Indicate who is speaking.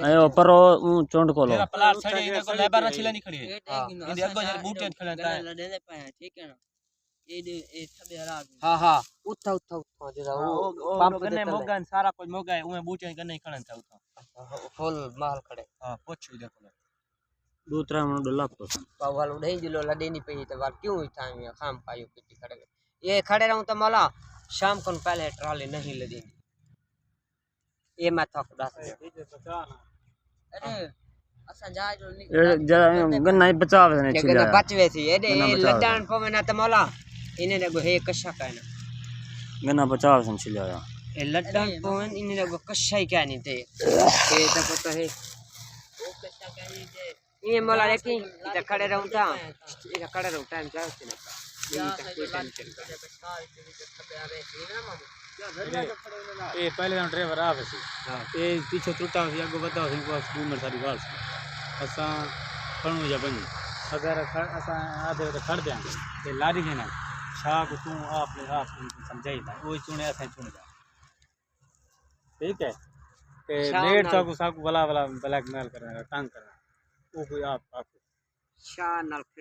Speaker 1: आयो परो चोंड कोलो
Speaker 2: तेरा प्लाट छड़े इने को लेबर न छिले नहीं खड़ी है इंदे अगो जर बूटे खड़े ता
Speaker 3: लड़े दे पाया ठीक है ना ए थबे हरा हां हां उठा उठा उठा जरा वो पंप
Speaker 2: गने मोगन सारा कुछ मोगा है उमे बूटे गने खड़न था उठा
Speaker 3: फुल माल खड़े
Speaker 2: हां पोछू देखो
Speaker 1: दूसरा मन डला तो
Speaker 3: पावल उड़े जिलो लड़े नहीं पे तो बार क्यों था में खाम पायो किटी खड़े ये खड़े रहूं तो मला शाम को पहले ट्रॉली नहीं लदी ये मैं थक दास अरे असा जा जो
Speaker 1: गन्ना बचावे ने
Speaker 3: छिला बचवे थी ए लड्डान पवे ना तो मला इने ने हे कशा कहना
Speaker 1: गन्ना बचावे से छिला
Speaker 3: ए लड्डान पवे इने ने कशा ही कहनी थे ये तो पता है वो कशा कहनी थे ये मला देखी इधर खड़े रहूं था इधर खड़े रहूं टाइम जाओ से
Speaker 2: ए पहले हम ड्राइवर आवे सी ए पीछे टूटा सी आगो बताओ सी को घूमर सारी गाल असा खणू जा बनी अगर असा आधे तो खड़ देंगे ते लारी के ना छा को तू आपने आप समझाई था वो चुने असा चुने जा ठीक है ते लेट चाकू साकू वाला ब्लैकमेल करना तंग करना वो कोई आप शान